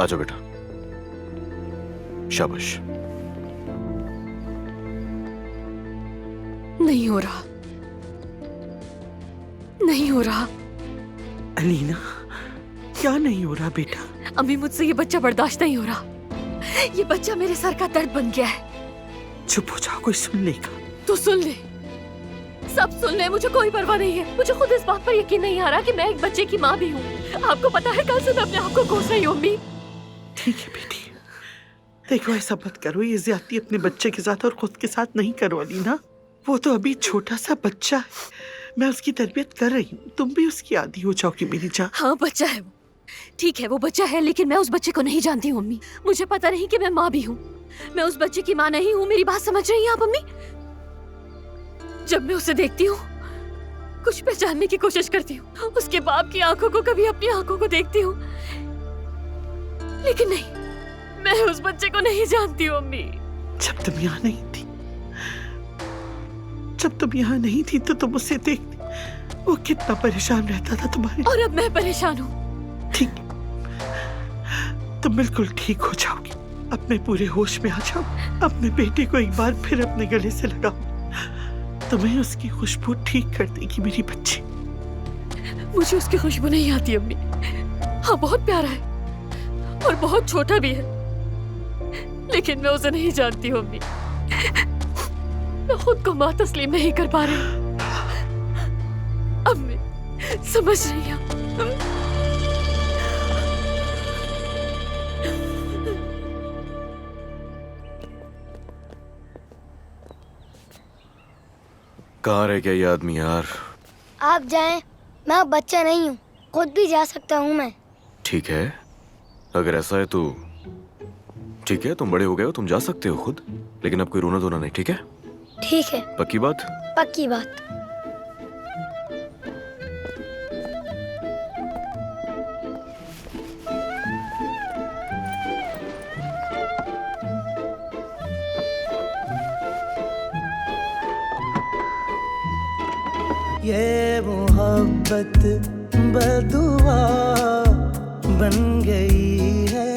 आजा बेटा, शाबाश। नहीं हो रहा, नहीं हो रहा। अलीना, क्या नहीं हो रहा बेटा? अम्मी, मुझसे ये बच्चा बर्दाश्त नहीं हो रहा। ये बच्चा मेरे सर का दर्द बन गया है। चुप हो जाओ, कोई सुन लेगा। तो सुन ले, सब सुन ले, मुझे कोई परवाह नहीं है। मुझे खुद इस बात पर यकीन नहीं आ रहा कि मैं एक बच्चे की माँ भी हूँ। आपको पता है, कल से मैं अपने आप को कोस रही हूँ अम्मी। ठीक है बेटी, देखो ऐसा मत करो। ये ज्यादती अपने बच्चे के साथ और खुद के साथ नहीं करो अलीना। वो तो अभी छोटा सा बच्चा है, मैं उसकी तरबियत कर रही हूँ। तुम भी उसकी आदी हो जाओगी मेरी जान। हाँ, बच्चा है वो, ठीक है वो बच्चा है, लेकिन मैं उस बच्चे को नहीं जानती हूँ अम्मी। मुझे पता नहीं कि मैं माँ भी हूँ। मैं उस बच्चे की माँ नहीं हूँ। मेरी बात समझ रही हैं आप अम्मी? जब मैं उसे देखती हूँ, कुछ पहचानने की कोशिश करती हूँ। उसके बाप की आंखों को कभी अपनी आंखों को देखती हूँ, लेकिन नहीं, मैं उस बच्चे को नहीं जानती हूँ अम्मी। जब तुम यहाँ नहीं थी, जब तुम यहाँ नहीं थी तो तुम उसे देखती, वो कितना परेशान रहता था तुम्हारे। और अब मैं परेशान हूँ। ठीक, तुम बिल्कुल ठीक हो जाओगी। अपने पूरे होश में आ जाओ। अपने बेटे को एक बार फिर अपने गले से लगाओ, तुम्हें उसकी खुशबू ठीक कर देगी मेरी बच्ची। मुझे उसकी खुशबू नहीं आती अम्मी। हाँ, बहुत प्यारा है और बहुत छोटा भी है, लेकिन मैं उसे नहीं जानती हूँ अम्मी। मैं खुद को माँ तस्लीम नहीं कर पा रही। अम्मी, समझ रही हैं? कहाँ रह गया ये आदमी यार? आप जाएं, मैं अब बच्चा नहीं हूँ, खुद भी जा सकता हूँ मैं। ठीक है, अगर ऐसा है तो ठीक है, तुम बड़े हो गए हो, तुम जा सकते हो खुद, लेकिन अब कोई रोना धोना नहीं, ठीक है? ठीक है, पक्की बात? पक्की बात। ये मोहब्बत बदुआ बन गई है।